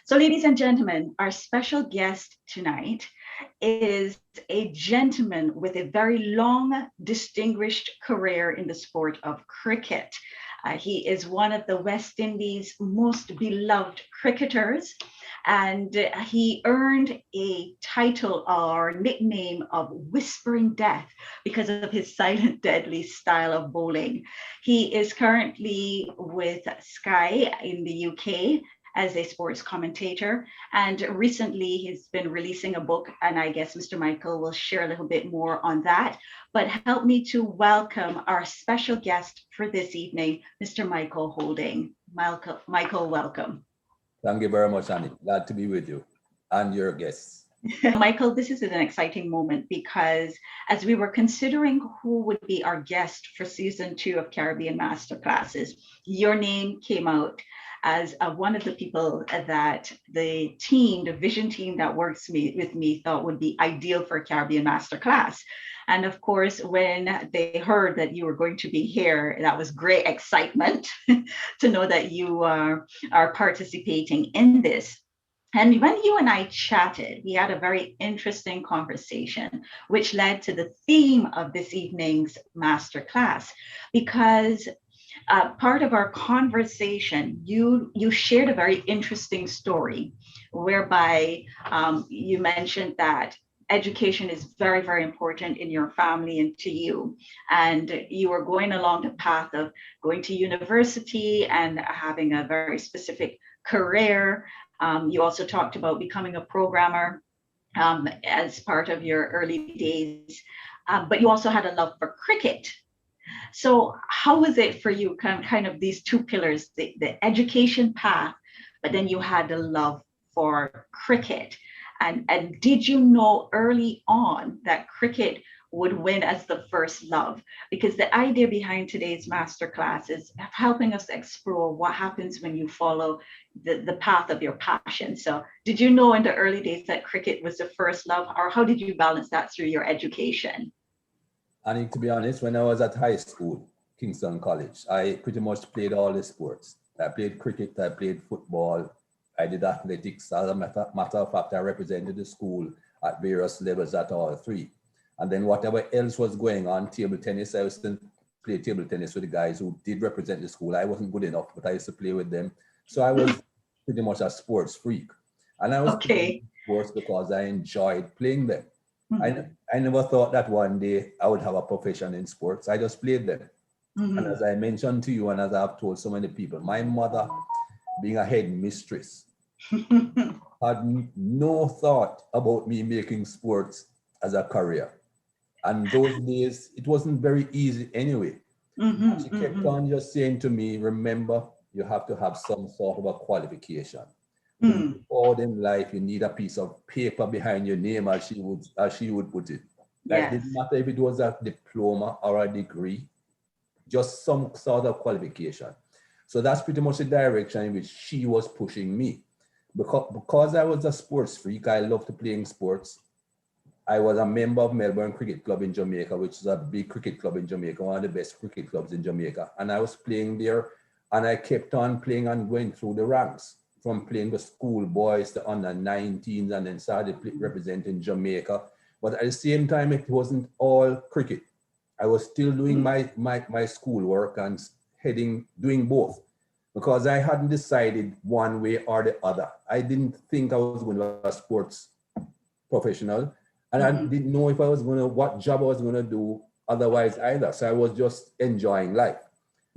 So, ladies and gentlemen, our special guest tonight is a gentleman with a very long, distinguished career in the sport of cricket. He is one of the West Indies' most beloved cricketers, and he earned a title or nickname of Whispering Death because of his silent, deadly style of bowling. He is currently with Sky in the UK as a sports commentator. And recently he's been releasing a book, and I guess Mr. Michael will share a little bit more on that. But help me to welcome our special guest for this evening, Mr. Michael Holding. Michael, welcome. Thank you very much, Annie. Glad to be with you and your guests. Michael, this is an exciting moment because as we were considering who would be our guest for season 2 of Caribbean Masterclasses, your name came out as one of the people that the vision team that works with me thought would be ideal for Caribbean Masterclass. And of course, when they heard that you were going to be here, that was great excitement to know that you are participating in this. And when you and I chatted, we had a very interesting conversation, which led to the theme of this evening's masterclass. Because part of our conversation, you shared a very interesting story, whereby you mentioned that education is very, very important in your family and to you. And you were going along the path of going to university and having a very specific career. You also talked about becoming a programmer as part of your early days, but you also had a love for cricket. So, how was it for you, kind of these two pillars, the education path, but then you had the love for cricket? And did you know early on that cricket would win as the first love? Because the idea behind today's masterclass is helping us explore what happens when you follow the path of your passion. So, did you know in the early days that cricket was the first love, or how did you balance that through your education? And to be honest, when I was at high school, Kingston College, I pretty much played all the sports. I played cricket, I played football, I did athletics. As a matter of fact, I represented the school at various levels at all three. And then whatever else was going on, table tennis, I used to play table tennis with the guys who did represent the school. I wasn't good enough, but I used to play with them. So I was pretty much a sports freak. And I was playing Okay. sports because I enjoyed playing them. Mhm, I never thought that one day I would have a profession in sports. I just played them. And mhm. as I mentioned to you, and as I've told so many people, my mother, being a head mistress, had no thought about me making sports as a career. And those days, it wasn't very easy anyway. Mhm, She kept mhm, on just saying to me, remember, you have to have some sort of a qualification. To move mm. forward in life, you need a piece of paper behind your name, as she would put it. Like, it didn't Yes. matter if it was a diploma or a degree, just some sort of qualification. So that's pretty much the direction in which she was pushing me. Because I was a sports freak, I loved playing sports. I was a member of Melbourne Cricket Club in Jamaica, which is a big cricket club in Jamaica, one of the best cricket clubs in Jamaica. And I was playing there, and I kept on playing and going through the ranks, from playing with school boys to under 19s, and then started representing Jamaica. But at the same time, it wasn't all cricket. I was still doing Mm. my schoolwork and doing both, because I hadn't decided one way or the other. I didn't think I was going to be a sports professional, and I Mhm, didn't know if I was going to, what job I was going to do otherwise either. So I was just enjoying life.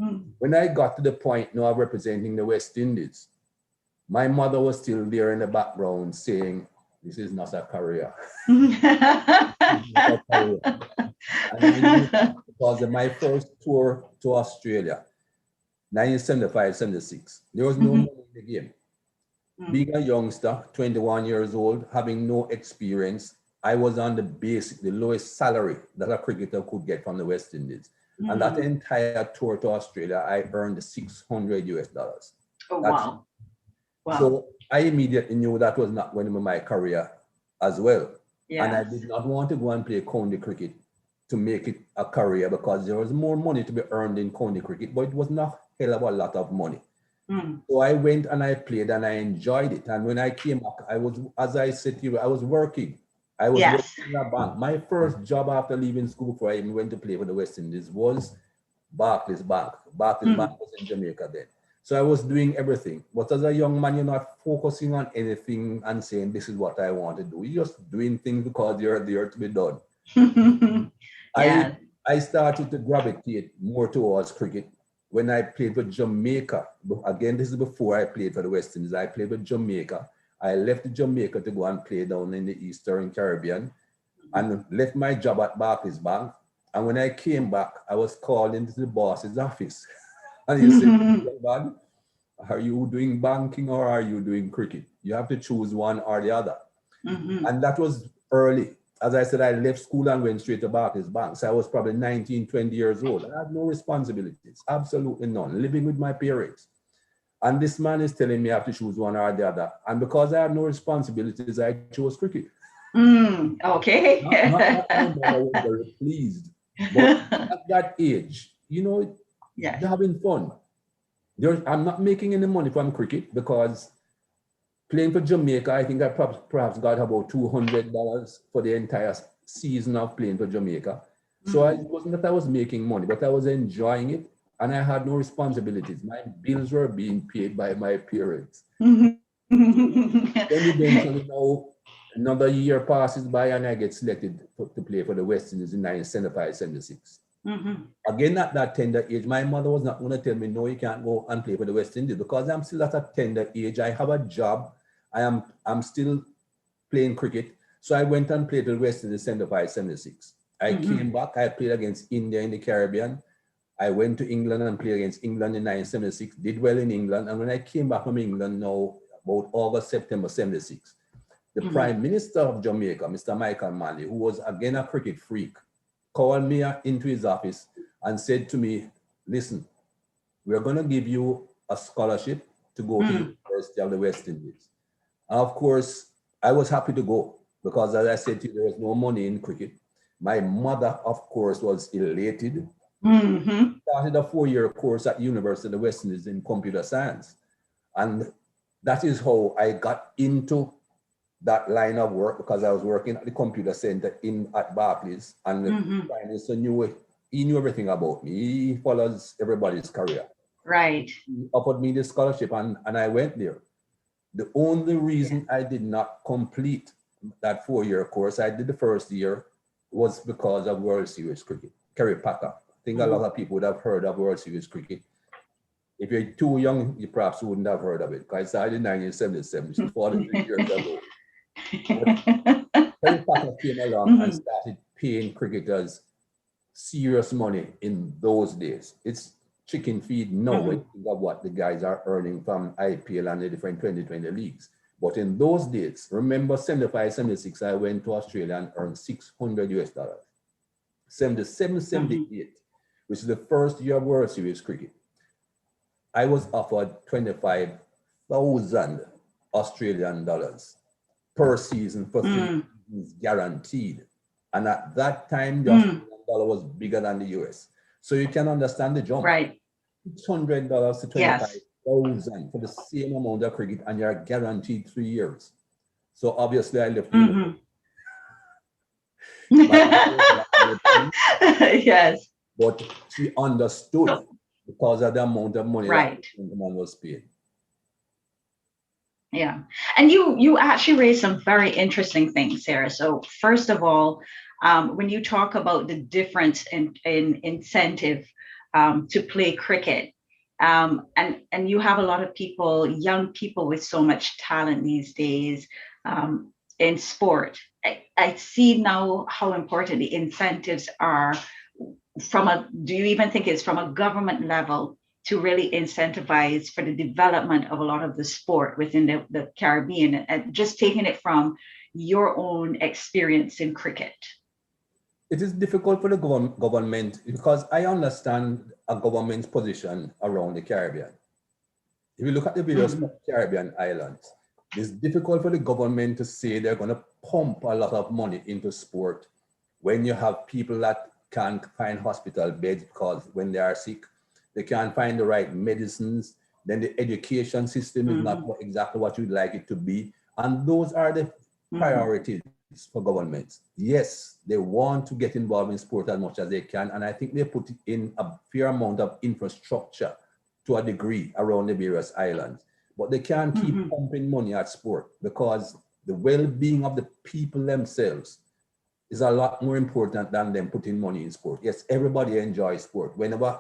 mm. When I got to the point now of representing the West Indies, my mother was still there in the background saying, this is not a career. This is not a career. And I knew, because of my first tour to Australia, 1975, 76, there was no Mhm, money in the game. mm, Being a youngster, 21 years old, having no experience, I was on the lowest salary that a cricketer could get from the West Indies. And that mm. entire tour to Australia, I earned 600 US dollars. Oh, That's wow. Wow. So I immediately knew that was not going to be my career as well. And I did Yes. not want to go and play county cricket to make it a career, because there was more money to be earned in county cricket, but it was not a hell of a lot of money. Mm. So I went and I played and I enjoyed it. And when I came back, I was, as I said to you, I was working. I was working Yes. in a bank. My first job after leaving school before I even went to play for the West Indies was Barclays Bank. Barclays Bank Mm. was in Jamaica then. So I was doing everything. But as a young man, you're not focusing on anything and saying, this is what I want to do. You're just doing things because you're there to be done. I Yeah. I started to gravitate more towards cricket when I played for Jamaica. Again, this is before I played for the West Indies. I played for Jamaica. I left Jamaica to go and play down in the Eastern Caribbean and left my job at Barclays Bank. And when I came back, I was called into the boss's office. And he said, "Young man, are you doing banking or are you doing cricket? You have to choose one or the other." Mhm. And that was early. As I said, I left school and went straight to Barclays Bank. So I was probably 19, 20 years old. I had no responsibilities, absolutely none, living with my parents. And this man is telling me I have to choose one or the other. And because I had no responsibilities, I chose cricket. Okay. Not my mother was very pleased. But at that age, Yes. you're having fun. I'm not making any money from cricket because playing for Jamaica, I think I perhaps got about $200 for the entire season of playing for Jamaica. So it wasn't that I was making money, but I was enjoying it and I had no responsibilities. My bills were being paid by my parents. Mhm. Then eventually now another year passes by and I get selected to play for the West Indies in 1975, 76. Mhm. Again, at that tender age, my mother was not going to tell me, no, you can't go and play for the West Indies because I'm still at a tender age. I have a job. I'm still playing cricket. So I went and played for the West Indies 75, 76. I came back. I played against India in the Caribbean. I went to England and played against England in 1976, did well in England. And when I came back from England now, about August, September 76, the Prime Minister of Jamaica, Mr. Michael Manley, who was again a cricket freak, called me into his office and said to me, listen, we're going to give you a scholarship to go to the University of the West Indies. And of course, I was happy to go because as I said to you, there was no money in cricket. My mother, of course, was elated. Started a 4-year course at University of the West Indies in computer science. And that is how I got into that line of work because I was working at the computer center at Barclays and the Prime Minister he knew everything about me. He follows everybody's career. Right. He offered me the scholarship and I went there. The only reason I did not complete that 4-year course, I did the first year, was because of World Series cricket. Kerry Packer. I think a lot of people would have heard of World Series cricket. If you're too young, you perhaps wouldn't have heard of it. Because I started in 1977, which is 43 years ago. Kerry Packer came along and started paying cricketers serious money in those days. It's chicken feed now when you think of what the guys are earning from IPL and the different 2020 leagues. But in those days, remember 75, 76, I went to Australia and earned $600. 77, 78, which is the first year of World Series cricket. I was offered 25,000 Australian dollars per season for 3 seasons guaranteed. And at that time, the Australian dollar was bigger than the US. So you can understand the jump. Right. $600 to Yes. 25,000 for the same amount of cricket, and you're guaranteed 3 years. So obviously, I left Yes. but she understood because of the amount of money that the man was paid. Yeah. And you actually raised some very interesting things, Sarah. So first of all, when you talk about the difference in incentive to play cricket, and you have a lot of people, young people with so much talent these days in sport. I see now how important the incentives are do you even think it's from a government level to really incentivize for the development of a lot of the sport within the Caribbean, and just taking it from your own experience in cricket? It is difficult for the government because I understand a government's position around the Caribbean. If you look at the various Caribbean islands, it's difficult for the government to say they're going to pump a lot of money into sport when you have people that can't find hospital beds because when they are sick, they can't find the right medicines. Then the education system is not exactly what you'd like it to be. And those are the priorities for governments. Yes, they want to get involved in sport as much as they can. And I think they put in a fair amount of infrastructure to a degree around the various islands. But they can't keep pumping money at sport, because the well-being of the people themselves is a lot more important than them putting money in sport. Yes, everybody enjoys sport. Whenever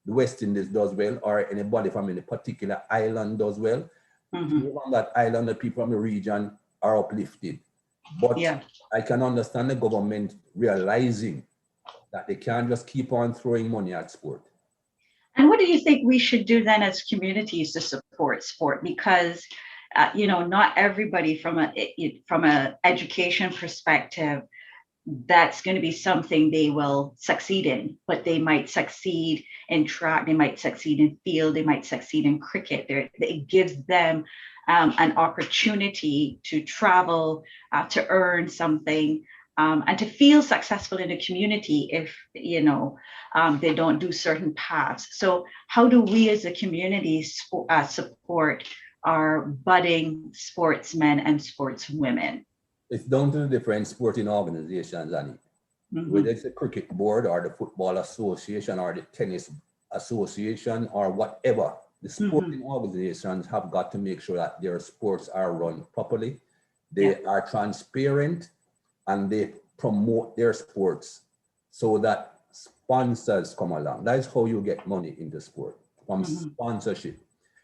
the West Indies does well, or anybody from any particular island does well, people on that island, the people from the region are uplifted. But I can understand the government realizing that they can't just keep on throwing money at sport. And what do you think we should do then as communities to support sport? Because not everybody from a education perspective, that's going to be something they will succeed in, but they might succeed in track, they might succeed in field, they might succeed in cricket. It gives them an opportunity to travel, to earn something, and to feel successful in the community if they don't do certain paths. So how do we as a community support our budding sportsmen and sportswomen? It's down to the different sporting organizations, Annie. Whether it's the cricket board or the football association or the tennis association or whatever, the sporting organizations have got to make sure that their sports are run properly, they are transparent, and they promote their sports so that sponsors come along. That is how you get money into sport, from sponsorship.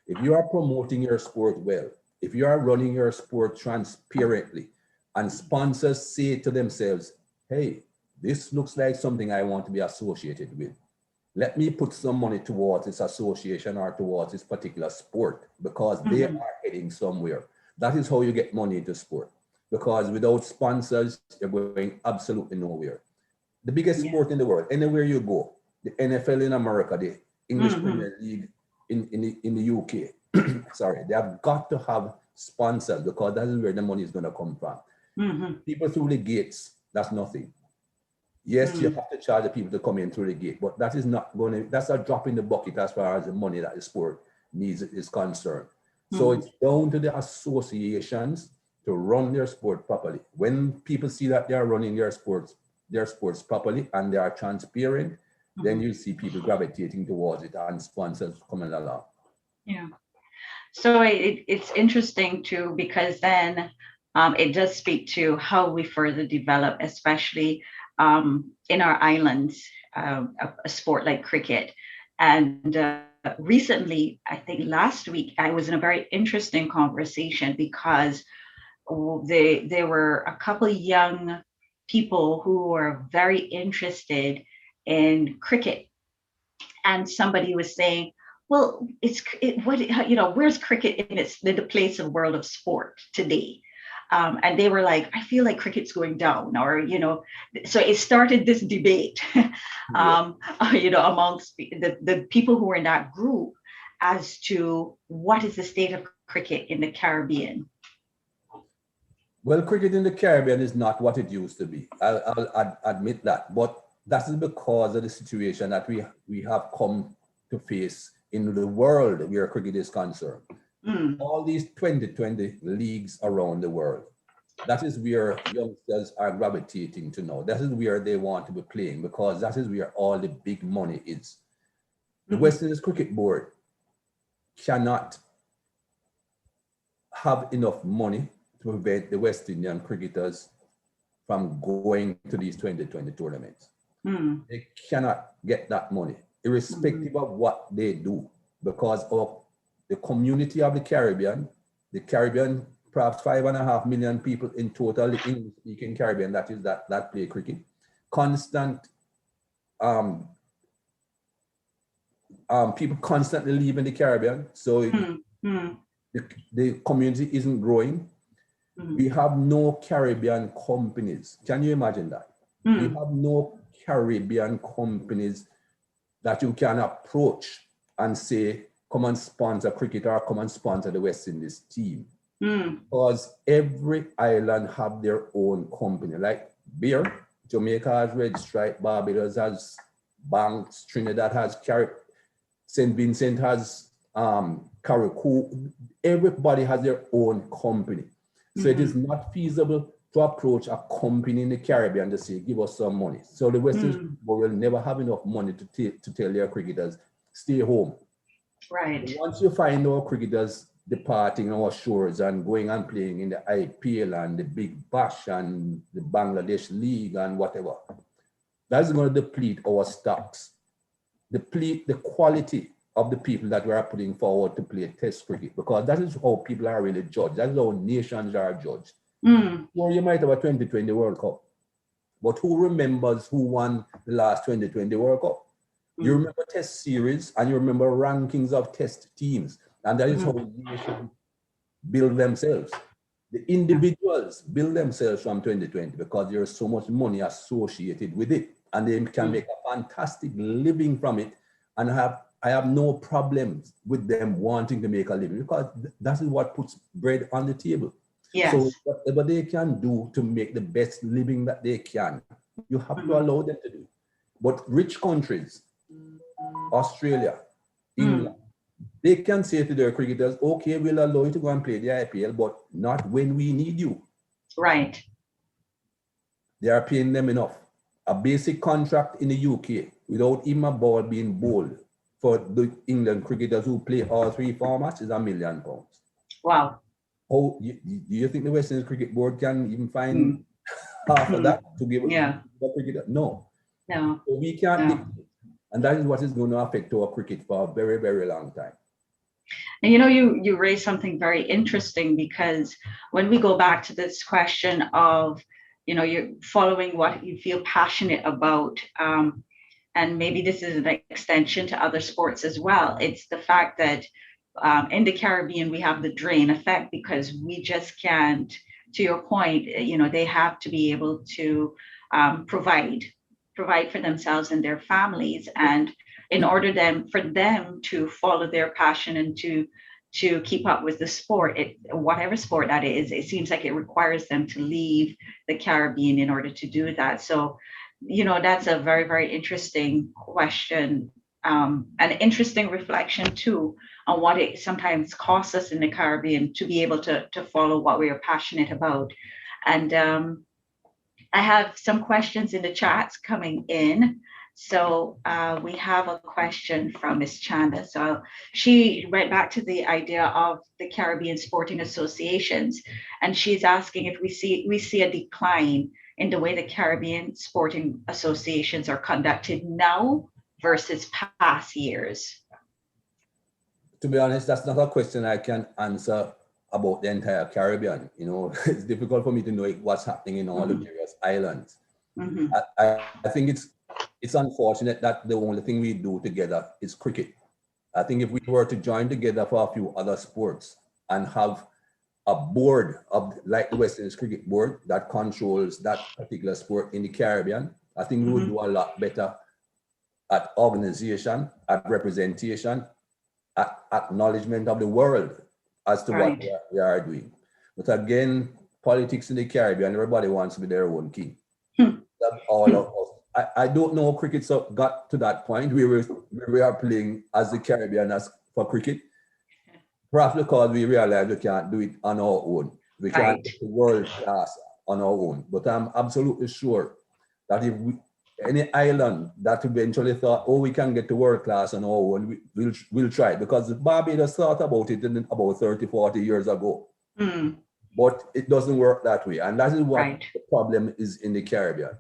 If you are promoting your sport well, if you are running your sport transparently, and sponsors say to themselves, hey, this looks like something I want to be associated with. Let me put some money towards this association or towards this particular sport, because they are heading somewhere. That is how you get money into sport, because without sponsors, you're going absolutely nowhere. The biggest sport in the world, anywhere you go, the NFL in America, the English Premier League in the UK, sorry, they have got to have sponsors, because that is where the money is going to come from. People through the gates, that's nothing. Yes, you have to charge the people to come in through the gate, but that is not going to, that's a drop in the bucket as far as the money that the sport needs is concerned. So it's down to the associations to run their sport properly. When people see that they are running their sports properly and they are transparent, then you see people gravitating towards it and sponsors coming along. Yeah. So it's interesting too, because then it does speak to how we further develop, especially in our islands, a sport like cricket. And recently, I think last week, I was in a very interesting conversation, because there were a couple of young people who were very interested in cricket. And somebody was saying, well, where's cricket in the place of world of sport today? And they were like, I feel like cricket's going down, or, so it started this debate, amongst the people who were in that group as to what is the state of cricket in the Caribbean. Well, cricket in the Caribbean is not what it used to be. I'll admit that, but that is because of the situation that we have come to face in the world where cricket is concerned. All these 2020 leagues around the world, that is where youngsters are gravitating to now. That is where they want to be playing, because that is where all the big money is. The West Indies Cricket Board cannot have enough money to prevent the West Indian cricketers from going to these 2020 tournaments. They cannot get that money, irrespective of what they do, because of the community of the Caribbean, perhaps 5.5 million people in total, the English-speaking Caribbean, that play cricket. Constant, people constantly leaving the Caribbean, so the community isn't growing. We have no Caribbean companies. Can you imagine that? We have no Caribbean companies that you can approach and say, come and sponsor cricket or come and sponsor the West Indies team. Because every island have their own company. Like beer, Jamaica has Red Stripe, Barbados has Banks, Trinidad has St. Vincent has Carriacou, everybody has their own company. So it is not feasible to approach a company in the Caribbean to say, give us some money. So the Western Cricket Board will never have enough money to tell their cricketers, stay home. Right. Once you find our cricketers departing our shores and going and playing in the IPL and the Big Bash and the Bangladesh League and whatever, that's going to deplete our stocks, deplete the quality of the people that we are putting forward to play test cricket, because that is how people are really judged. That is how nations are judged. Or you might have a 2020 World Cup, but who remembers who won the last 2020 World Cup? You remember test series and you remember rankings of test teams. And that is how nations build themselves. The individuals build themselves from 2020 because there is so much money associated with it. And they can make a fantastic living from it. And I have no problems with them wanting to make a living, because that is what puts bread on the table. Yes. So whatever they can do to make the best living that they can, you have to allow them to do. But rich countries, Australia, England, they can say to their cricketers, okay, we'll allow you to go and play the IPL, but not when we need you. Right. They are paying them enough. A basic contract in the UK, without even a ball being bowled, for the England cricketers who play all three formats is £1 million. Wow. Oh, do you think the West Indies Cricket Board can even find half of that to give a cricketer? No. No. So we can't dictate. And that is what is going to affect our cricket for a very, very long time. And you raised something very interesting, because when we go back to this question of, you're following what you feel passionate about, and maybe this is an extension to other sports as well. It's the fact that in the Caribbean, we have the drain effect, because we just can't, to your point, they have to be able to provide for themselves and their families. And in order for them to follow their passion and to keep up with the sport, whatever sport that is, it seems like it requires them to leave the Caribbean in order to do that. So, that's a very, very interesting question, an interesting reflection too on what it sometimes costs us in the Caribbean to be able to follow what we are passionate about. And I have some questions in the chats coming in. So we have a question from Ms. Chanda. So she went back to the idea of the Caribbean sporting associations, and she's asking if we see a decline in the way the Caribbean sporting associations are conducted now versus past years. To be honest, that's not a question I can answer about the entire Caribbean. It's difficult for me to know what's happening in all the various islands. I think it's unfortunate that the only thing we do together is cricket. I think if we were to join together for a few other sports and have a board like the West Indies Cricket Board that controls that particular sport in the Caribbean, I think we would do a lot better at organization, at representation, at acknowledgement of the world as to what we are doing. But again, politics in the Caribbean, everybody wants to be their own king. That's all of us. I don't know how cricket got to that point where we are playing as the Caribbean as for cricket. Perhaps because we realize we can't do it on our own. We can't get the world class on our own. But I'm absolutely sure that if any island that eventually thought, we can get to world class on our own, we'll try it, because Barbados thought about it about 30, 40 years ago. But it doesn't work that way. And that is what the problem is in the Caribbean.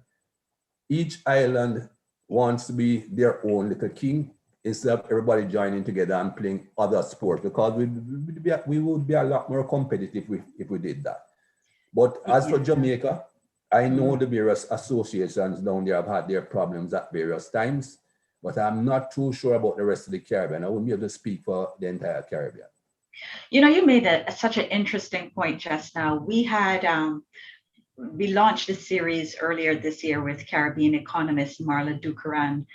Each island wants to be their own little king instead of everybody joining together and playing other sports, because we would be a lot more competitive if we did that. But as for Jamaica, I know the various associations down there have had their problems at various times, but I'm not too sure about the rest of the Caribbean. I wouldn't be able to speak for the entire Caribbean. You made such an interesting point just now. We had we launched a series earlier this year with Caribbean economist Marla Ducaran.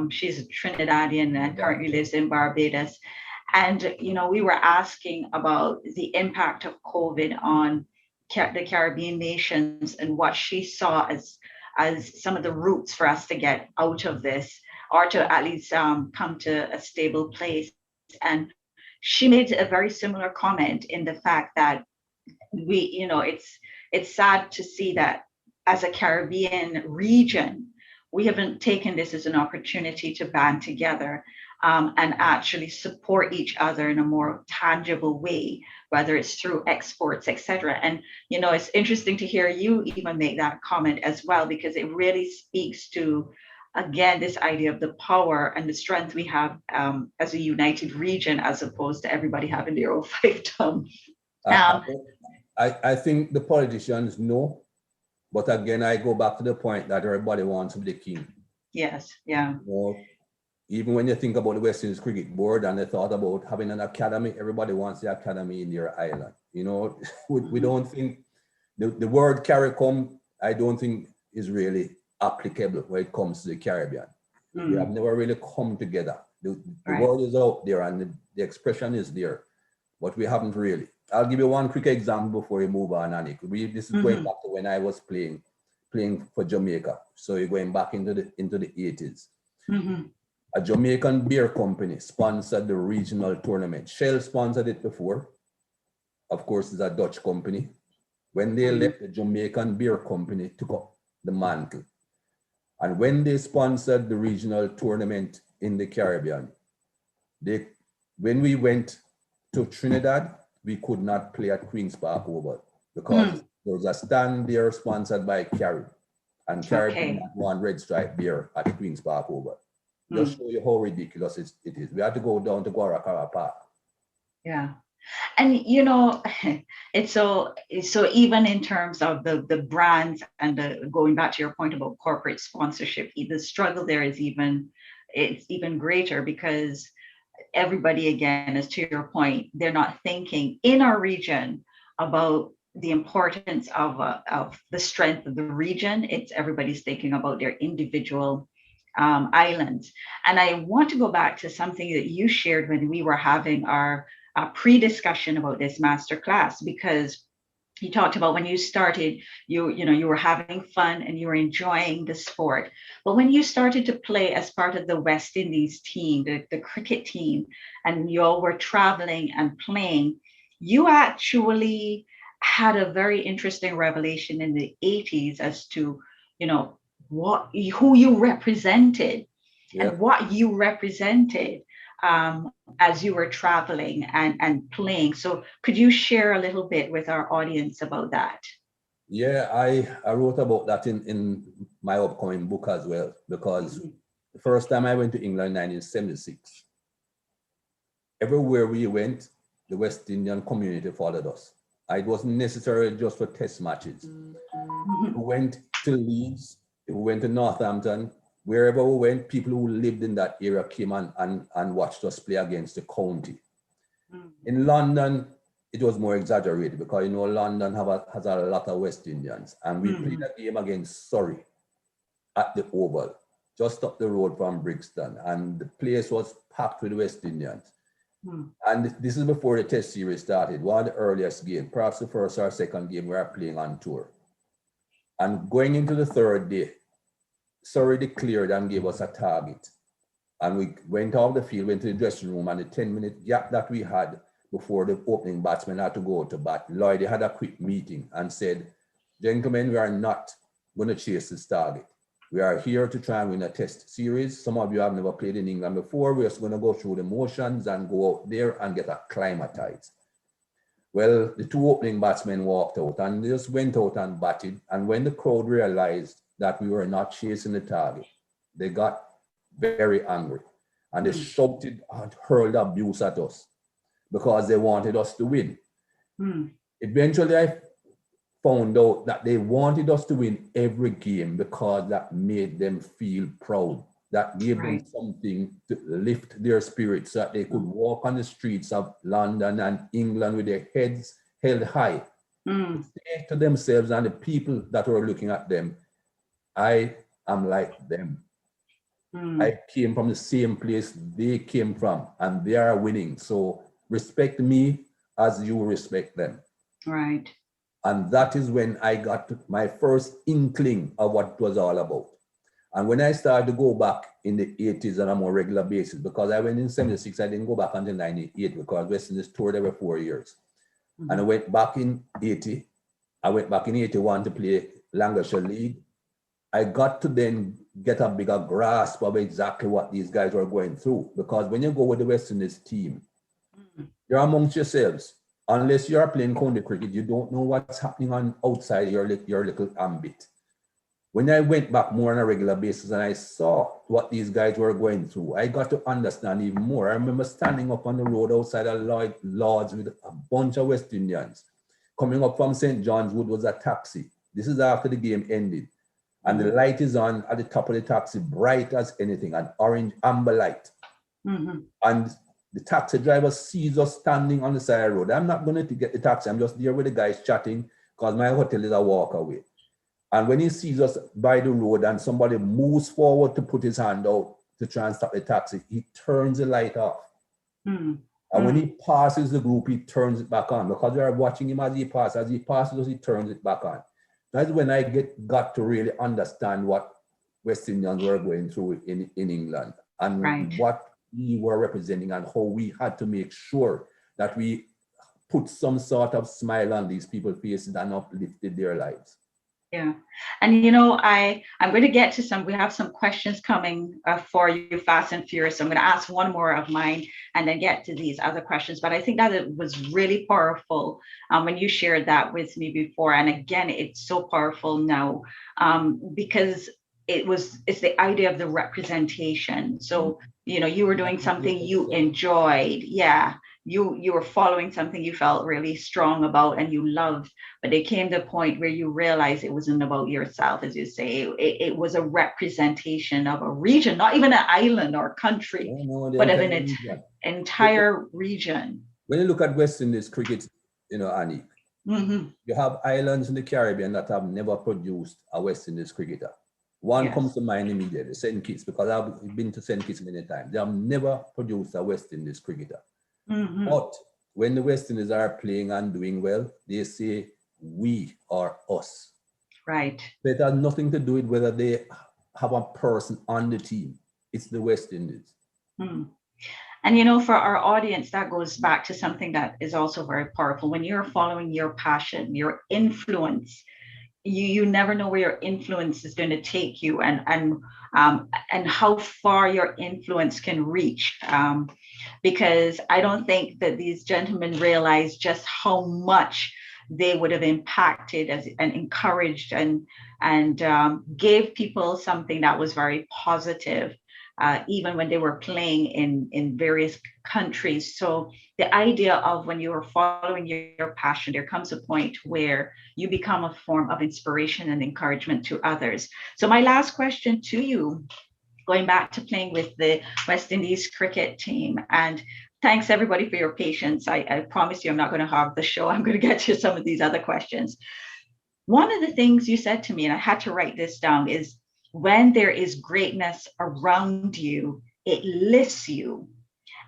She's a Trinidadian and currently lives in Barbados. And, we were asking about the impact of COVID on the Caribbean nations and what she saw as some of the routes for us to get out of this, or to at least come to a stable place. And she made a very similar comment in the fact that it's sad to see that as a Caribbean region, we haven't taken this as an opportunity to band together and actually support each other in a more tangible way, whether it's through exports, etc. And it's interesting to hear you even make that comment as well, because it really speaks to, again, this idea of the power and the strength we have as a united region, as opposed to everybody having their own fiefdom. I think the politicians know, but again, I go back to the point that everybody wants to be the king. Yes, yeah. Even when you think about the West Indies Cricket Board and they thought about having an academy, everybody wants the academy in their island. We don't think the word CARICOM, I don't think is really applicable when it comes to the Caribbean. We have never really come together. The word is out there and the expression is there, but we haven't really. I'll give you one quick example before we move on, Anik. This is going back to when I was playing for Jamaica. So you're going back into the 80s. A Jamaican beer company sponsored the regional tournament. Shell sponsored it before. Of course, it's a Dutch company. When they left, the Jamaican beer company took up the mantle. And when they sponsored the regional tournament in the Caribbean, when we went to Trinidad, we could not play at Queen's Park Oval because there was a stand there sponsored by Carib. And Carib did not want Red Stripe beer at Queen's Park Oval. Just show you how ridiculous it is. We had to go down to Guaracara Park. Yeah. And it's so even in terms of the brands and going back to your point about corporate sponsorship, the struggle there is even greater, because everybody, again, as to your point, they're not thinking in our region about the importance of the strength of the region. It's everybody's thinking about their individual islands. And I want to go back to something that you shared when we were having our pre-discussion about this masterclass, because you talked about when you started, you were having fun and you were enjoying the sport. But when you started to play as part of the West Indies team, the cricket team, and you all were traveling and playing, you actually had a very interesting revelation in the 80s as to, who you represented and what you represented as you were traveling and playing. So could you share a little bit with our audience about that? Yeah, I wrote about that in my upcoming book as well, because the first time I went to England in 1976, everywhere we went, the West Indian community followed us. It wasn't necessarily just for test matches. We went to Leeds, we went to Northampton. Wherever we went, people who lived in that area came and watched us play against the county. In London, it was more exaggerated because, London has a lot of West Indians. And we played a game against Surrey at the Oval, just up the road from Brixton. And the place was packed with West Indians. And this is before the test series started, one of the earliest games, perhaps the first or second game we were playing on tour. And going into the third day, Surrey declared and gave us a target. And we went off the field, went to the dressing room, and the 10-minute gap that we had before the opening batsman had to go to bat, Lloyd had a quick meeting and said, gentlemen, we are not going to chase this target. We are here to try and win a test series. Some of you have never played in England before. We're just going to go through the motions and go out there and get acclimatized. Well, the two opening batsmen walked out and they just went out and batted. And when the crowd realized that we were not chasing the target, they got very angry and they shouted and hurled abuse at us because they wanted us to win. Eventually, I found out that they wanted us to win every game because that made them feel proud. That gave them something to lift their spirits so that they could walk on the streets of London and England with their heads held high. Say to themselves and the people that were looking at them, I am like them. I came from the same place they came from and they are winning. So respect me as you respect them. Right. And that is when I got my first inkling of what it was all about. And when I started to go back in the 80s on a more regular basis, because I went in 76, I didn't go back until 98 because West Indies toured every 4 years. Mm-hmm. And I went back in 80. I went back in 81 to play Lancashire League. I got to then get a bigger grasp of exactly what these guys were going through. Because when you go with the West Indies team, you're amongst yourselves. Unless you're playing county cricket, you don't know what's happening on outside your little ambit. When I went back more on a regular basis and I saw what these guys were going through, I got to understand even more. I remember standing up on the road outside of Lords with a bunch of West Indians. Coming up from St. John's Wood was a taxi. This is after the game ended. And the light is on at the top of the taxi, bright as anything, an orange amber light. Mm-hmm. And the taxi driver sees us standing on the side of the road. I'm not going to get the taxi. I'm just there with the guys chatting because my hotel is a walk away. And when he sees us by the road and somebody moves forward to put his hand out to try and stop the taxi, he turns the light off. Mm-hmm. And when he passes the group, he turns it back on because we are watching him as he passes. As he passes us, he turns it back on. That's when I got to really understand what West Indians were going through in England and what we were representing and how we had to make sure that we put some sort of smile on these people's faces and uplifted their lives. Yeah. And, you know, I'm going to get to we have some questions coming for you, fast and furious. So I'm going to ask one more of mine and then get to these other questions. But I think that it was really powerful when you shared that with me before. And again, it's so powerful now because it's the idea of the representation. So, you know, you were doing something you enjoyed. Yeah. You were following something you felt really strong about and you loved, but it came to a point where you realized it wasn't about yourself, as you say. It was a representation of a region, not even an island or country, but of an entire region. When you look at West Indies cricket, you know, Annie, you have islands in the Caribbean that have never produced a West Indies cricketer. One comes to mind immediately, St. Kitts, because I've been to St. Kitts many times. They have never produced a West Indies cricketer. But when the West Indies are playing and doing well, they say, we are us. Right. But it has nothing to do with whether they have a person on the team. It's the West Indies. And, you know, for our audience, that goes back to something that is also very powerful. When you're following your passion, your influence, you never know where your influence is going to take you and how far your influence can reach. Because I don't think that these gentlemen realize just how much they would have impacted and encouraged and gave people something that was very positive, even when they were playing in various countries. So the idea of when you are following your passion, there comes a point where you become a form of inspiration and encouragement to others. So my last question to you, going back to playing with the West Indies cricket team, and thanks everybody for your patience. I promise you I'm not going to hog the show. I'm going to get to some of these other questions. One of the things you said to me, and I had to write this down, is when there is greatness around you, it lifts you.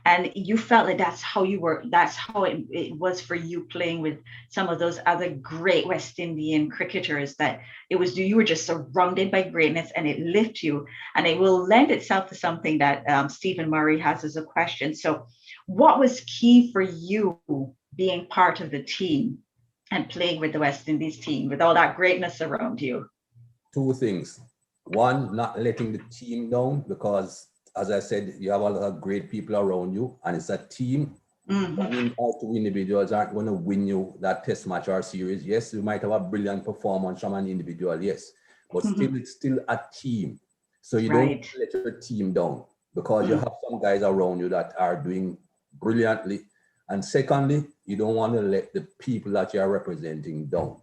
And you felt that that's how it was for you playing with some of those other great West Indian cricketers, that you were just surrounded by greatness and it lifted you. And it will lend itself to something that Stephen Murray has as a question. So what was key for you being part of the team and playing with the West Indies team with all that greatness around you? Two things. One, not letting the team down, because as I said, you have a lot of great people around you, and it's a team. Two individuals aren't going to win you that test match or series. Yes, you might have a brilliant performance from an individual, yes, but still, it's still a team. So you don't let your team down, because you have some guys around you that are doing brilliantly. And secondly, you don't want to let the people that you are representing down.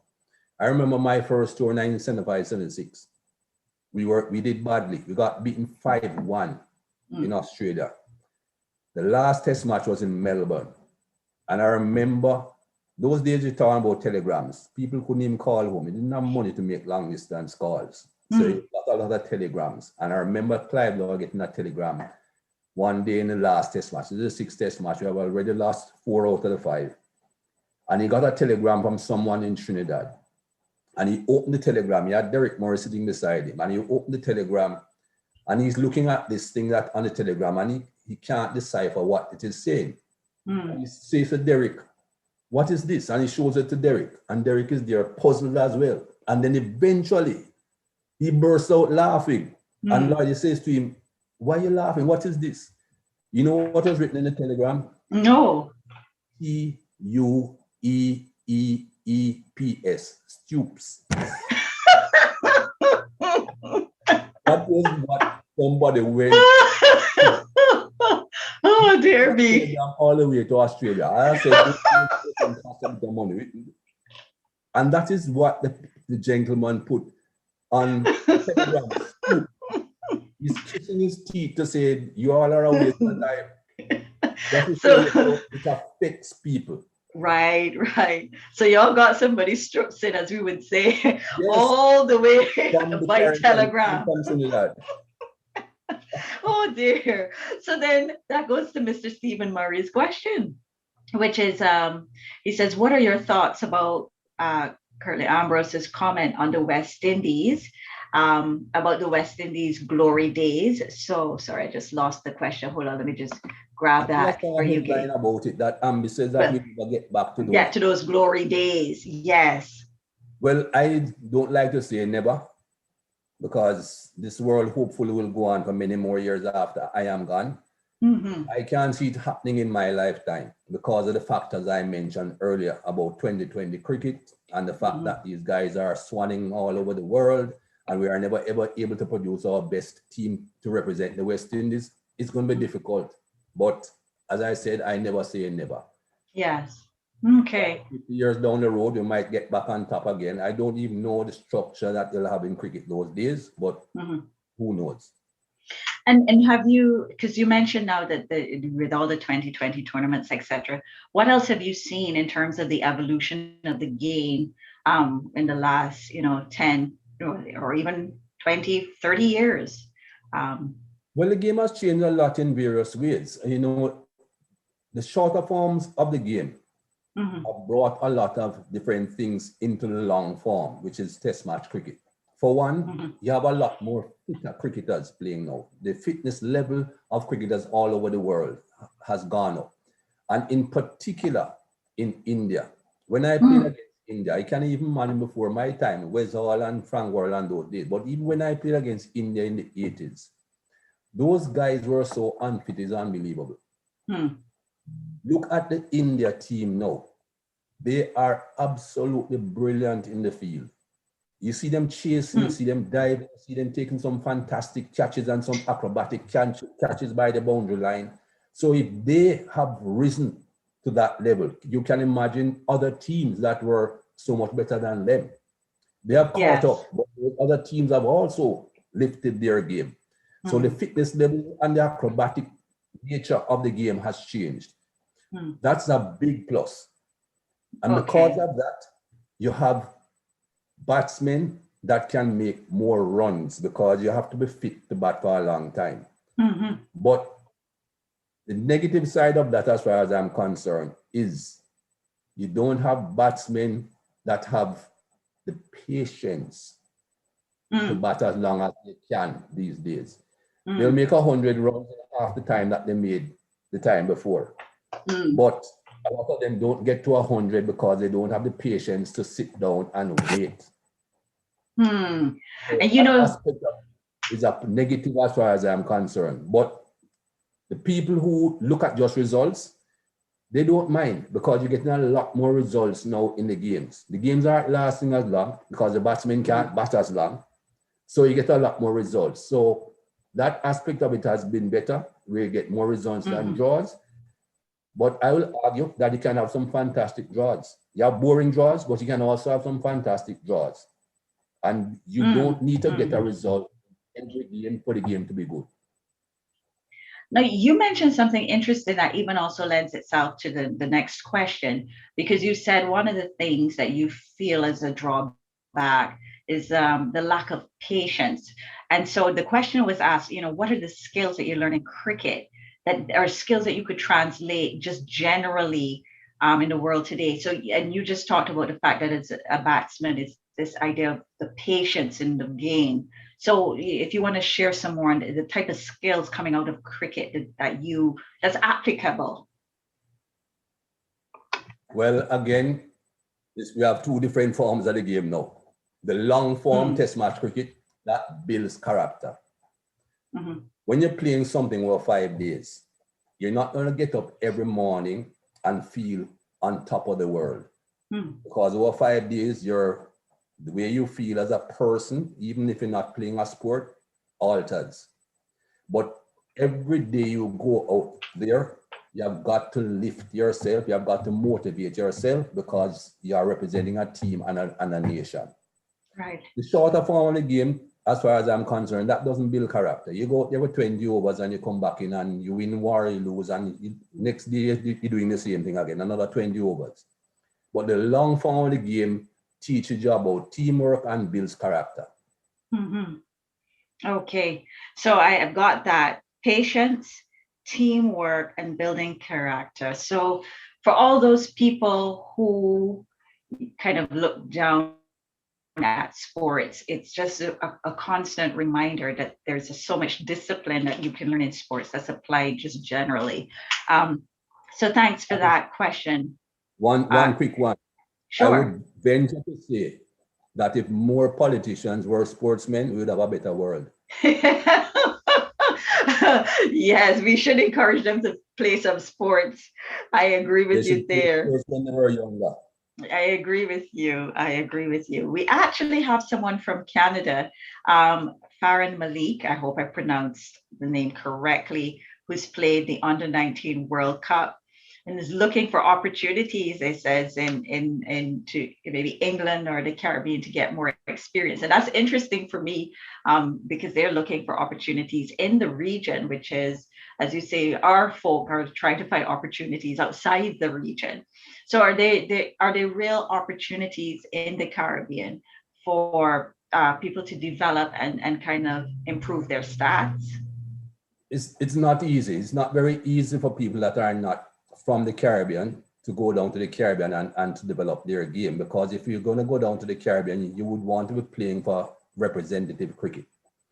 I remember my first tour, 1975-76. We did badly. We got beaten 5-1 in Australia. The last test match was in Melbourne. And I remember those days you're talking about telegrams. People couldn't even call home. They didn't have money to make long distance calls. So you got a lot of telegrams. And I remember Clive Law getting a telegram one day in the last test match. This is the 6th test match. We have already lost 4 out of the 5. And he got a telegram from someone in Trinidad. And he opened the telegram. He had Derek Morris sitting beside him. And he opened the telegram and he's looking at this thing that on the telegram, and he can't decipher what it is saying. And he says to Derek, what is this? And he shows it to Derek, and Derek is there puzzled as well. And then eventually he bursts out laughing. And Lloyd says to him, why are you laughing? What is this? You know what was written in the telegram? No. Stupes. Stoops. That was what somebody went oh dear me. all the way to Australia. I said, and that is what the gentleman put on Telegram. He's kissing his teeth to say, you all are a waste of time. That is so it affects people. Right. So y'all got somebody strips in, as we would say, yes, all the way by telegram. Oh dear. So then that goes to Mr. Stephen Murray's question, which is, he says, what are your thoughts about Curtly Ambrose's comment on the West Indies, about the West Indies glory days? So sorry, I just lost the question. Hold on, let me just grab that for you. About it, that Ambi says that we never get back to those. Get to those glory days. Yes. Well, I don't like to say never, because this world hopefully will go on for many more years after I am gone. I can't see it happening in my lifetime because of the factors I mentioned earlier about 2020 cricket and the fact that these guys are swanning all over the world and we are never ever able to produce our best team to represent the West Indies. It's going to be difficult. But as I said, I never say never. Yes. Okay. 50 years down the road, you might get back on top again. I don't even know the structure that they'll have in cricket those days, but who knows? And have you, because you mentioned now that with all the 2020 tournaments, etc., what else have you seen in terms of the evolution of the game in the last, 10 or even 20, 30 years? Well, the game has changed a lot in various ways. The shorter forms of the game have brought a lot of different things into the long form, which is test match cricket. For one, you have a lot more fitter cricketers playing now. The fitness level of cricketers all over the world has gone up. And in particular, in India, when I played against India, I can't even imagine before my time, Wes Hall and Frank Worrell and those days, but even when I played against India in the 80s, those guys were so unfit, it's unbelievable. Look at the India team now. They are absolutely brilliant in the field. You see them chasing, you see them diving, you see them taking some fantastic catches and some acrobatic catches by the boundary line. So if they have risen to that level, you can imagine other teams that were so much better than them. They have caught up, but other teams have also lifted their game. So the fitness level and the acrobatic nature of the game has changed. That's a big plus. And because of that, you have batsmen that can make more runs because you have to be fit to bat for a long time. But the negative side of that, as far as I'm concerned, is you don't have batsmen that have the patience to bat as long as they can these days. They'll make 100 runs in half the time that they made the time before. But a lot of them don't get to 100 because they don't have the patience to sit down and wait. So and aspect is a negative as far as I'm concerned. But the people who look at just results, they don't mind because you're getting a lot more results now in the games. The games aren't lasting as long because the batsmen can't bat as long. So you get a lot more results. So that aspect of it has been better. We get more results than draws. But I will argue that you can have some fantastic draws. You have boring draws, but you can also have some fantastic draws. And you don't need to get a result every game for the game to be good. Now, you mentioned something interesting that even also lends itself to the next question, because you said one of the things that you feel as a drawback is the lack of patience. And so the question was asked, what are the skills that you learn in cricket that are skills that you could translate just generally in the world today? So, and you just talked about the fact that it's a batsman is this idea of the patience in the game. So if you want to share some more on the type of skills coming out of cricket that's applicable. Well, again, we have two different forms of the game now. The long form test match cricket, that builds character. When you're playing something over 5 days, you're not going to get up every morning and feel on top of the world. Because over 5 days, the way you feel as a person, even if you're not playing a sport, alters. But every day you go out there, you have got to lift yourself, you have got to motivate yourself because you are representing a team and a nation. Right. The shorter form of the game, as far as I'm concerned, that doesn't build character. You go out there with 20 overs and you come back in and you win or you lose, and next day you're doing the same thing again, another 20 overs. But the long form of the game teaches you about teamwork and builds character. Okay, so I have got that: patience, teamwork, and building character. So for all those people who kind of look down at sports, it's just a constant reminder that there's so much discipline that you can learn in sports that's applied just generally. So thanks for that question. One quick one. Sure. I would venture to say that if more politicians were sportsmen, we would have a better world. Yes, we should encourage them to play some sports. I agree with you there. When they were younger. I agree with you. I agree with you. We actually have someone from Canada, Farhan Malik, I hope I pronounced the name correctly, who's played the Under-19 World Cup and is looking for opportunities, it says, in to maybe England or the Caribbean to get more experience. And that's interesting for me because they're looking for opportunities in the region, which is, as you say, our folk are trying to find opportunities outside the region. So are there real opportunities in the Caribbean for people to develop and kind of improve their stats? It's not easy. It's not very easy for people that are not from the Caribbean to go down to the Caribbean and to develop their game. Because if you're going to go down to the Caribbean, you would want to be playing for representative cricket.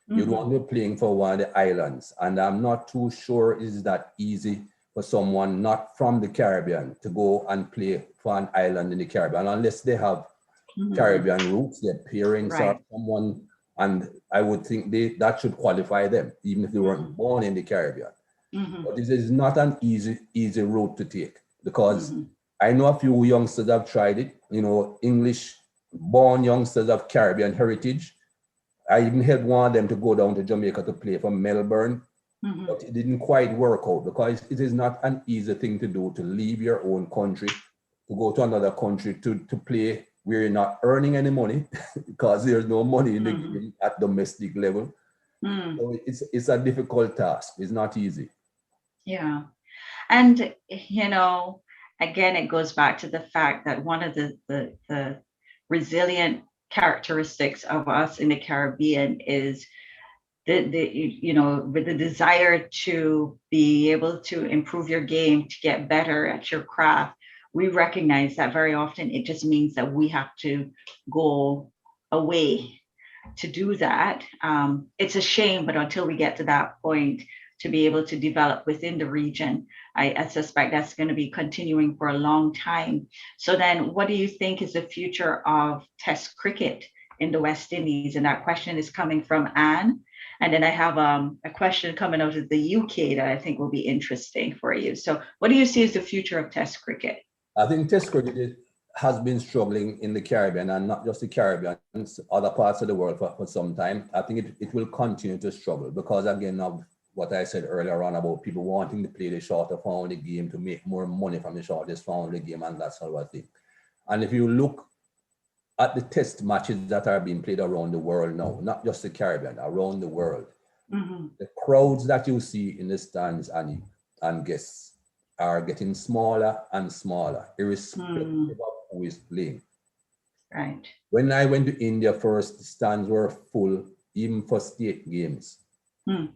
You'd want to be playing for one of the islands. And I'm not too sure is that easy for someone not from the Caribbean to go and play for an island in the Caribbean, unless they have Caribbean roots, their parents or someone, and I would think that should qualify them, even if they weren't born in the Caribbean. But this is not an easy route to take, because I know a few youngsters have tried it, English-born youngsters of Caribbean heritage. I even helped one of them to go down to Jamaica to play for Melbourne, but it didn't quite work out because it is not an easy thing to do, to leave your own country, to go to another country to play where you're not earning any money because there's no money in the game at domestic level. So it's a difficult task. It's not easy. Yeah. And, again, it goes back to the fact that one of the resilient characteristics of us in the Caribbean is with the desire to be able to improve your game, to get better at your craft. We recognize that very often it just means that we have to go away to do that. It's a shame, but until we get to that point, to be able to develop within the region, I suspect that's going to be continuing for a long time. So then what do you think is the future of Test cricket in the West Indies? And that question is coming from Anne. And then I have a question coming out of the UK that I think will be interesting for you. So what do you see as the future of Test cricket? I think Test cricket has been struggling in the Caribbean, and not just the Caribbean, other parts of the world for some time. I think it will continue to struggle because, again, of what I said earlier on about people wanting to play the shorter form of the game to make more money from the shortest form of the game and that sort of thing. And if you look at the test matches that are being played around the world now, not just the Caribbean, around the world, the crowds that you see in the stands and guests are getting smaller and smaller, irrespective of who is playing. Right. When I went to India first, the stands were full, even for state games.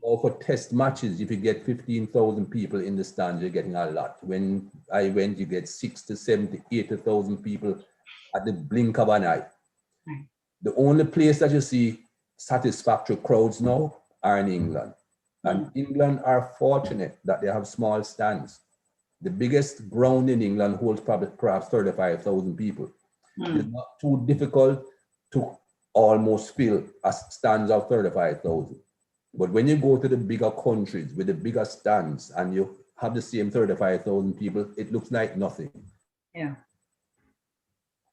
Or for test matches, if you get 15,000 people in the stands, you're getting a lot. When I went, you get 60, 70, 80,000 people at the blink of an eye. The only place that you see satisfactory crowds now are in England. And England are fortunate that they have small stands. The biggest ground in England holds probably perhaps 35,000 people. It's not too difficult to almost fill a stands of 35,000. But when you go to the bigger countries with the bigger stands and you have the same 35,000 people, it looks like nothing. Yeah.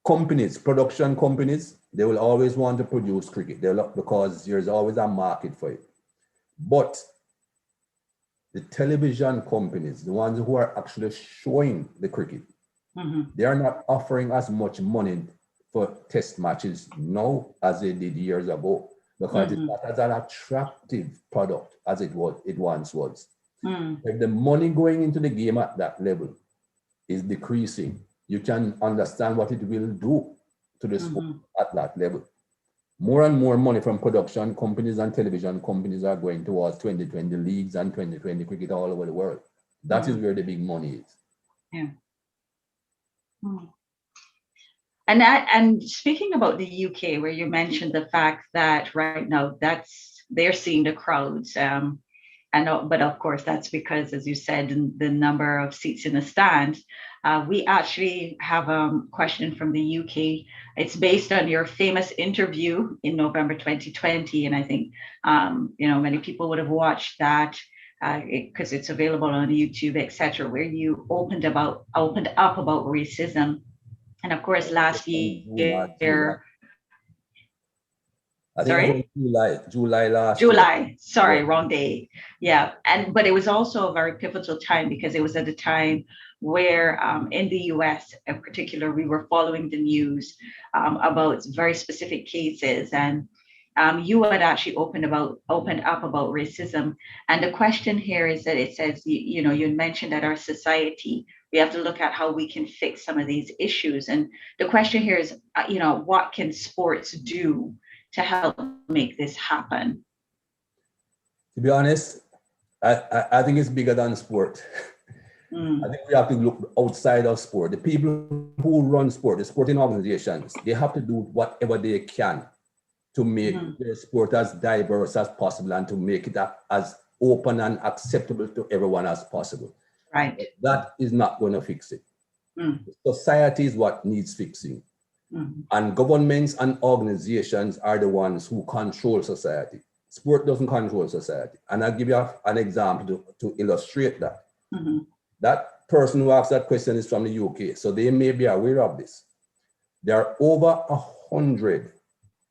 Companies, production companies, they will always want to produce cricket because there's always a market for it. But the television companies, the ones who are actually showing the cricket, they are not offering as much money for test matches now as they did years ago, because it's not as an attractive product as it once was. If the money going into the game at that level is decreasing, you can understand what it will do to the sport at that level. More and more money from production companies and television companies are going towards 2020 leagues and 2020 cricket all over the world. That is where the big money is. Yeah. And speaking about the UK, where you mentioned the fact that right now they're seeing the crowds, but of course that's because, as you said, the number of seats in the stands. We actually have a question from the UK. It's based on your famous interview in November 2020, and I think many people would have watched that because it's available on YouTube, etc., where you opened up about racism. And of course, last year, I think it was July last year. Sorry, wrong day. Yeah, but it was also a very pivotal time because it was at a time where in the US in particular, we were following the news about very specific cases, and you had actually opened up about racism. And the question here is that it says, you mentioned that our society, we have to look at how we can fix some of these issues. And the question here is, what can sports do to help make this happen? To be honest, I think it's bigger than sport. I think we have to look outside of sport. The people who run sport, the sporting organizations, they have to do whatever they can to make their sport as diverse as possible and to make it as open and acceptable to everyone as possible. Right. But that is not going to fix it. Society is what needs fixing. And governments and organizations are the ones who control society. Sport doesn't control society. And I'll give you an example to illustrate that. That person who asked that question is from the UK, so they may be aware of this. There are over 100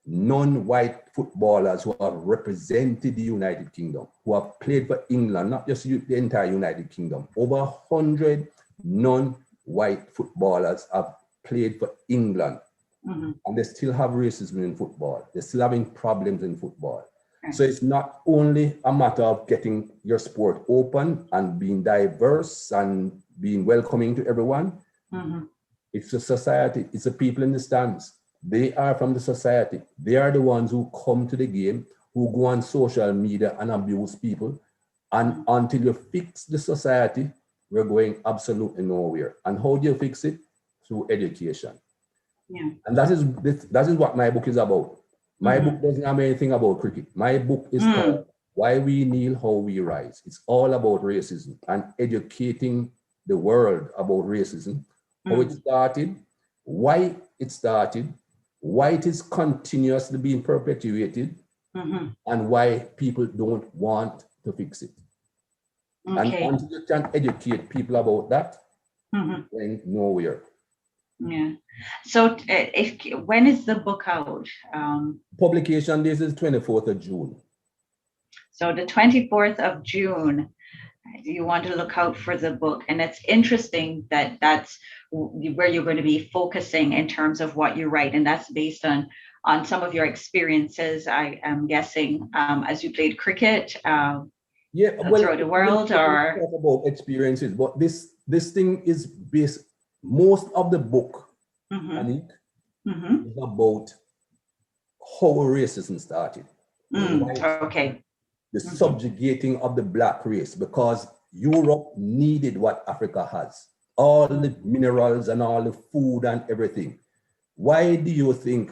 non-white footballers who have represented the United Kingdom, who have played for England, not just the entire United Kingdom. Over 100 non-white footballers have played for England. And they still have racism in football. They're still having problems in football. So it's not only a matter of getting your sport open and being diverse and being welcoming to everyone. It's the society, it's the people in the stands. They are from the society. They are the ones who come to the game, who go on social media and abuse people. And until you fix the society, we're going absolutely nowhere. And how do you fix it? Through education. Yeah. And that is what my book is about. My book doesn't have anything about cricket. My book is called Why We Kneel, How We Rise. It's all about racism and educating the world about racism, how it started, why it started, why it is continuously being perpetuated, and why people don't want to fix it. And until you can educate people about that, going nowhere. Yeah. So when is the book out? Publication date is 24th of June. So the 24th of June, you want to look out for the book. And it's interesting that that's where you're going to be focusing in terms of what you write. And that's based on some of your experiences, I am guessing, as you played cricket throughout the world, or talk about experiences. But this thing is based. Most of the book, Anik, is about how racism started. The subjugating of the black race, because Europe needed what Africa has, all the minerals and all the food and everything. Why do you think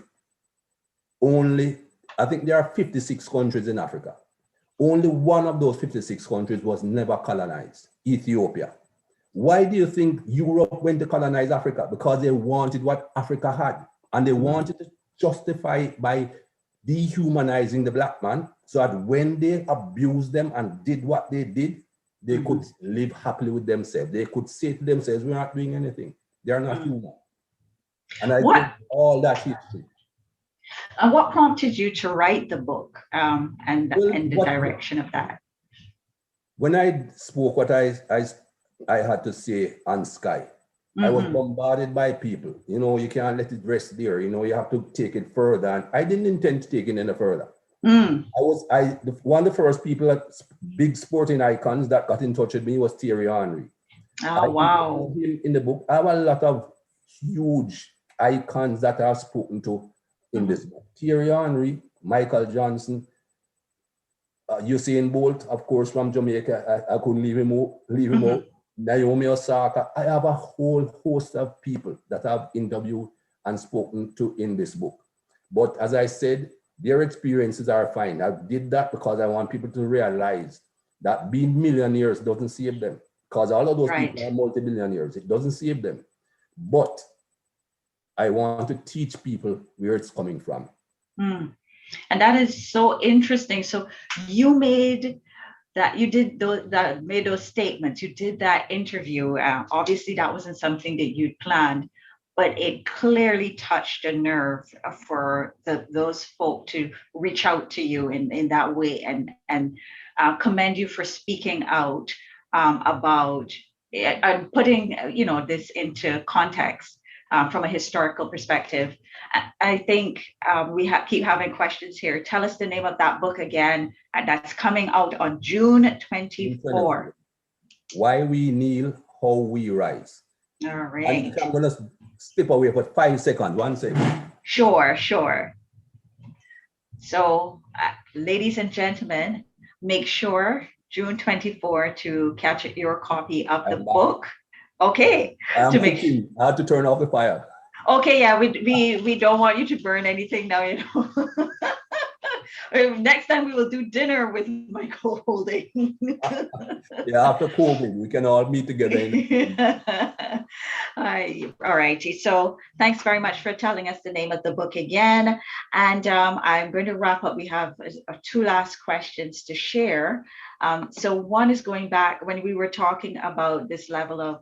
only I think there are 56 countries in Africa. Only one of those 56 countries was never colonized, Ethiopia. Why do you think Europe went to colonize Africa? Because they wanted what Africa had, and they wanted to justify it by dehumanizing the black man, so that when they abused them and did what they did, they could live happily with themselves. They could say to themselves, we're not doing anything. They are not human. And I think all that history. And what prompted you to write the book, and the direction of that? When I spoke what I had to say on Sky, I was bombarded by people. You know, you can't let it rest there. You know, you have to take it further. And I didn't intend to take it any further. One of the first people, big sporting icons that got in touch with me was Thierry Henry. Oh, wow. In the book, I have a lot of huge icons that I've spoken to in this book. Thierry Henry, Michael Johnson, Usain Bolt, of course, from Jamaica. I couldn't leave him out. Naomi Osaka. I have a whole host of people that I've interviewed and spoken to in this book. But as I said, their experiences are fine. I did that because I want people to realize that being millionaires doesn't save them, because all of those people are multi-billionaires. It doesn't save them. But I want to teach people where it's coming from. And that is so interesting. So you made that, you did those, that made those statements, you did that interview. Obviously that wasn't something that you'd planned, but it clearly touched a nerve for those folk to reach out to you in that way, and commend you for speaking out about and putting, you know, this into context from a historical perspective. I think we keep having questions here. Tell us the name of that book again, and that's coming out on June 24. Why We Kneel, How We Rise. All right. And I'm going to step away for 5 seconds. 1 second. Sure. So, ladies and gentlemen, make sure June 24 to catch your copy of the book. Okay. I have to turn off the fire. Okay, yeah, we don't want you to burn anything now, you know. Next time we will do dinner with Michael Holding. Yeah, after COVID, we can all meet together. All righty. So thanks very much for telling us the name of the book again. And I'm going to wrap up. We have 2 last questions to share. So one is going back when we were talking about this level of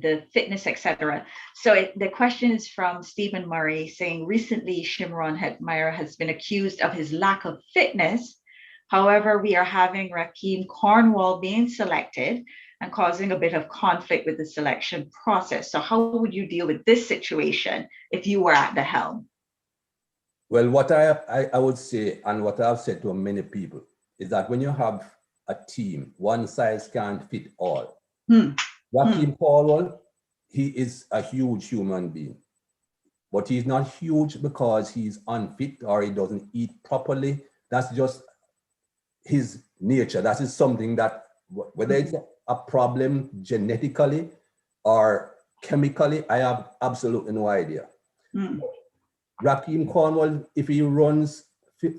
the fitness, etc. So the question is from Stephen Murray, saying recently Shimron Hetmyer has been accused of his lack of fitness. However, we are having Rakeem Cornwall being selected and causing a bit of conflict with the selection process. So how would you deal with this situation if you were at the helm? Well, what I would say, and what I've said to many people, is that when you have a team, one size can't fit all. Rakeem Cornwall, he is a huge human being, but he's not huge because he's unfit or he doesn't eat properly. That's just his nature. That is something that, whether it's a problem genetically or chemically, I have absolutely no idea. Rakeem Cornwall, if he runs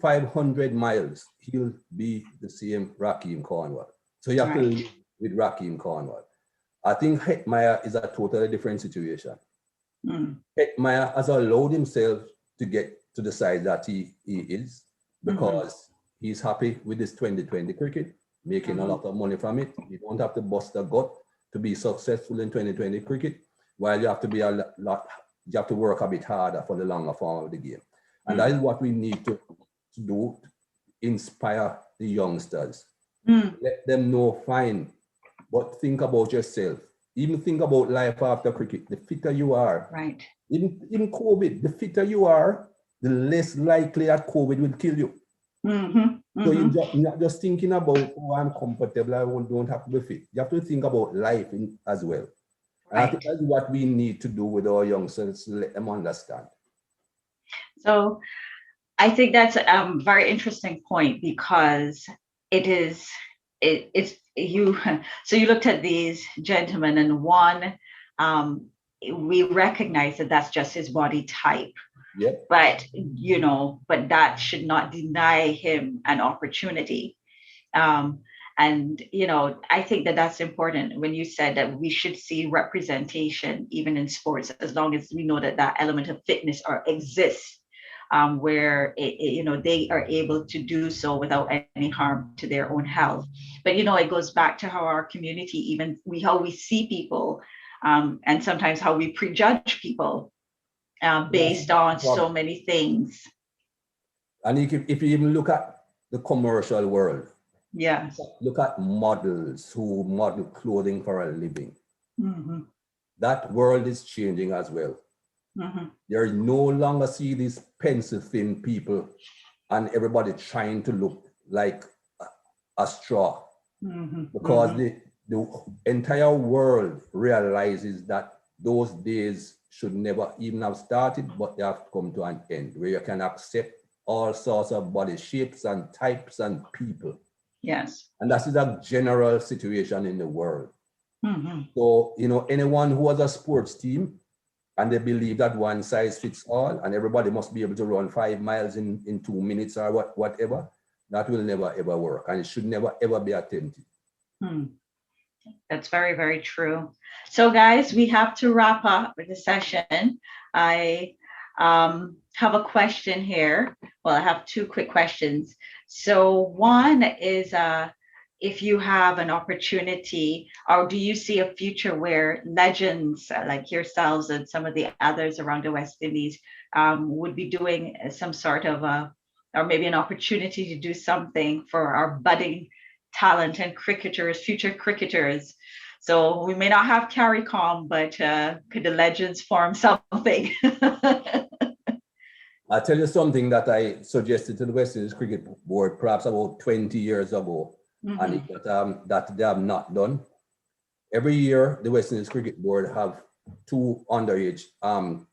500 miles, he'll be the same Rakeem Cornwall. So you have to live with Rakeem Cornwall. I think Hetmyer is a totally different situation. Hetmyer has allowed himself to get to the size that he is because he's happy with this 2020 cricket, making a lot of money from it. You don't have to bust a gut to be successful in 2020 cricket, while you have to be you have to work a bit harder for the longer form of the game. And that is what we need to do, to inspire the youngsters. Let them know, fine, but think about yourself. Even think about life after cricket. The fitter you are, even COVID, the fitter you are, the less likely that COVID will kill you. So you're not just thinking about, oh, I'm comfortable, I don't have to be fit. You have to think about life as well. And I think that's what we need to do with our youngsters, to let them understand. So I think that's a very interesting point, because it's you. So you looked at these gentlemen, and one, we recognize that that's just his body type. Yep. But, but that should not deny him an opportunity. Um, and, I think that that's important when you said that we should see representation even in sports, as long as we know that that element of fitness exists, where they are able to do so without any harm to their own health. But it goes back to how our community, even how we see people, and sometimes how we prejudge people, That's based the on so problem. many things. And if you even look at the commercial world, Yes. look at models who model clothing for a living. Mm-hmm. That world is changing as well. Mm-hmm. There no longer see these pencil thin people and everybody trying to look like a straw, Mm-hmm. because Mm-hmm. the entire world realizes that those days should never even have started, but they have come to an end where you can accept all sorts of body shapes and types and people. Yes. And that is a general situation in the world. Mm-hmm. So, anyone who has a sports team and they believe that one size fits all and everybody must be able to run 5 miles in 2 minutes or whatever, that will never ever work, and it should never ever be attempted. That's very, very true. So, guys, we have to wrap up with the session. I have a question here. Well, I have two quick questions. So, one is, if you have an opportunity, or do you see a future where legends like yourselves and some of the others around the West Indies would be doing some sort of or maybe an opportunity to do something for our budding talent and cricketers, future cricketers? So we may not have CARICOM, but could the legends form something? I'll tell you something that I suggested to the West Indies Cricket Board perhaps about 20 years ago, and that they have not done. Every year, the West Indies Cricket Board have two underage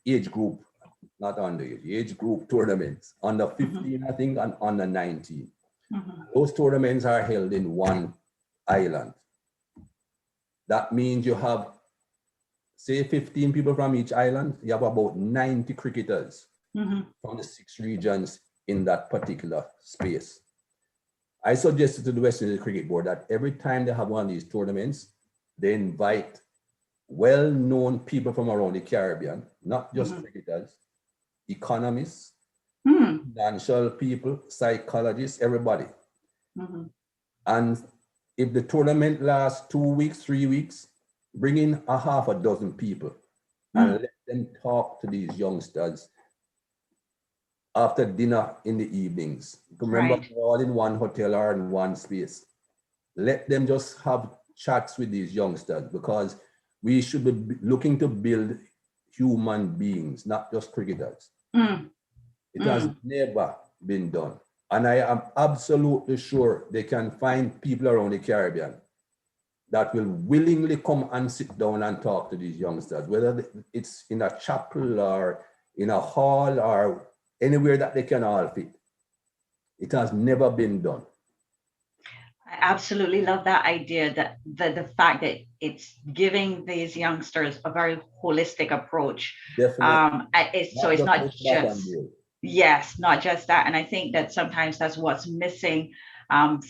age group, not underage, age group tournaments, under 15, I think, and under 19. Those tournaments are held in one island. That means you have, say, 15 people from each island. You have about 90 cricketers from the 6 regions in that particular space. I suggested to the West Indies Cricket Board that every time they have one of these tournaments, they invite well-known people from around the Caribbean, not just cricketers, economists, financial people, psychologists, everybody. And if the tournament lasts 2 weeks, 3 weeks, bring in a half a dozen people and let them talk to these youngsters after dinner in the evenings. Remember, Right. we're all in one hotel or in one space. Let them just have chats with these youngsters, because we should be looking to build human beings, not just cricketers. It has never been done. And I am absolutely sure they can find people around the Caribbean that will willingly come and sit down and talk to these youngsters, whether it's in a chapel or in a hall or anywhere that they can all fit. It has never been done. I absolutely love that idea, that the fact that it's giving these youngsters a very holistic approach. Definitely. So it's not just, You. yes, not just that. And I think that sometimes that's what's missing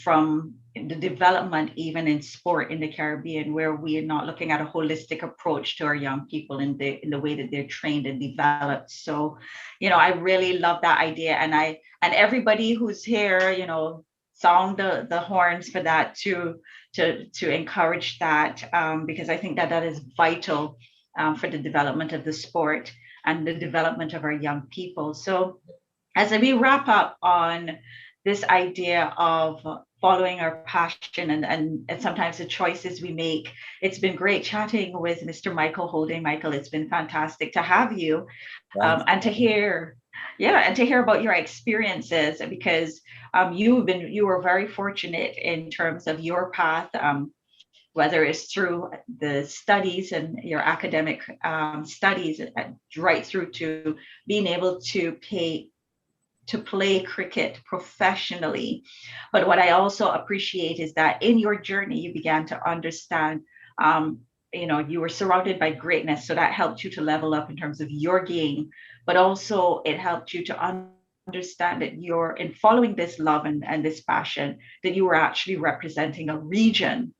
from the development, even in sport in the Caribbean, where we are not looking at a holistic approach to our young people in the way that they're trained and developed. So, I really love that idea, and everybody who's here, sound the horns for that, to encourage that, because I think that is vital for the development of the sport and the development of our young people. So as we wrap up on this idea of following our passion and sometimes the choices we make, it's been great chatting with Mr. Michael Holding. Michael, it's been fantastic to have you, and to hear, and to hear about your experiences, because you were very fortunate in terms of your path, whether it's through the studies and your academic studies, right through to being able to play cricket professionally. But what I also appreciate is that in your journey, you began to understand you were surrounded by greatness, so that helped you to level up in terms of your game, but also it helped you to understand that you're in following this love and this passion, that you were actually representing a region,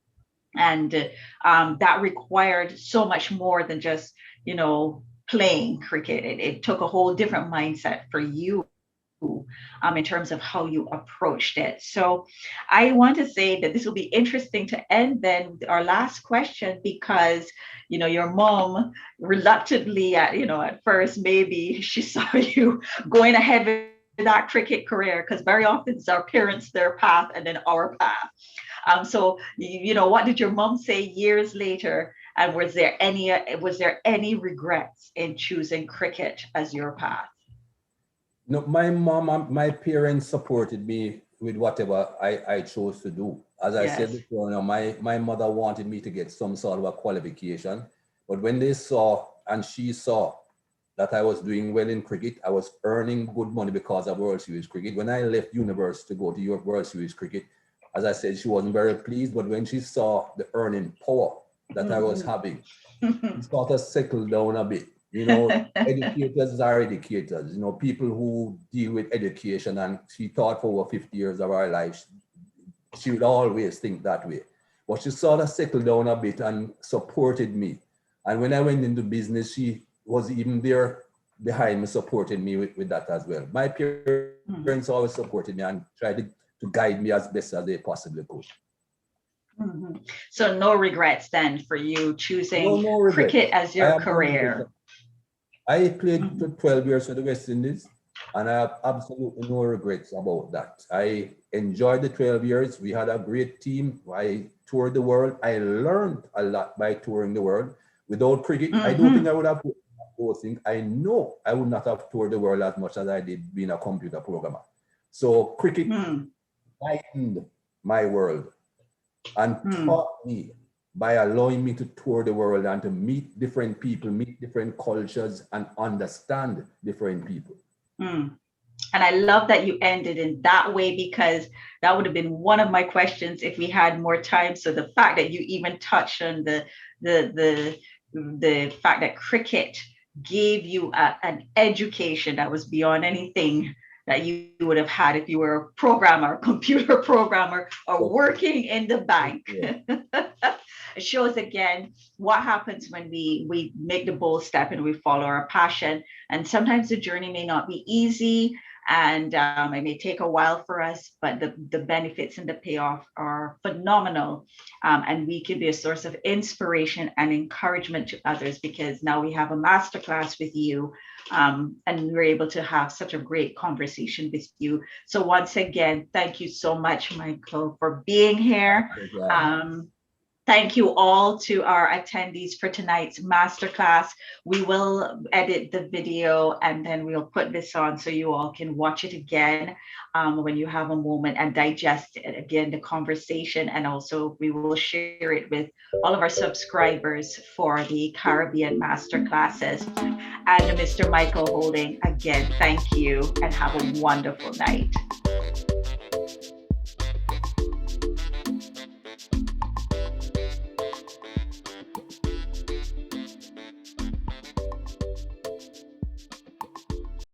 and that required so much more than just playing cricket. It took a whole different mindset for you, in terms of how you approached it. So I want to say that this will be interesting to end then our last question, because your mom reluctantly at first, maybe she saw you going ahead with that cricket career, because very often it's our parents, their path, and then our path. So what did your mom say years later? And was there any regrets in choosing cricket as your path? No, my mom and my parents supported me with whatever I chose to do. As I said Yes. before, my mother wanted me to get some sort of a qualification. But when they saw and she saw that I was doing well in cricket, I was earning good money because of World Series cricket. When I left university to go to York World Series cricket, as I said, she wasn't very pleased. But when she saw the earning power that I was having, she sort of settled down a bit. Educators are educators, people who deal with education, and she taught for over 50 years of her life. She would always think that way. But she sort of settled down a bit and supported me. And when I went into business, she was even there behind me, supporting me with that as well. My parents always supported me and tried to guide me as best as they possibly could. Mhm. So no regrets then for you choosing No regrets. cricket as I your have no regrets. career. I played for 12 years for the West Indies, and I have absolutely no regrets about that. I enjoyed the 12 years. We had a great team. I toured the world. I learned a lot by touring the world. Without cricket, I don't think I would have both things. I know I would not have toured the world as much as I did being a computer programmer. So cricket lightened my world and taught me by allowing me to tour the world and to meet different people, meet different cultures, and understand different people. And I love that you ended in that way, because that would have been one of my questions if we had more time. So the fact that you even touched on the fact that cricket gave you an education that was beyond anything that you would have had if you were a programmer, a computer programmer, or working in the bank. Yeah. It shows again what happens when we make the bold step and we follow our passion. And sometimes the journey may not be easy, and it may take a while for us, but the benefits and the payoff are phenomenal. And we can be a source of inspiration and encouragement to others, because now we have a masterclass with you, and we're able to have such a great conversation with you. So once again, thank you so much, Michael, for being here. Thank you all to our attendees for tonight's masterclass. We will edit the video and then we'll put this on so you all can watch it again when you have a moment and digest it again, the conversation. And also we will share it with all of our subscribers for the Caribbean masterclasses. And Mr. Michael Holding, again, thank you and have a wonderful night.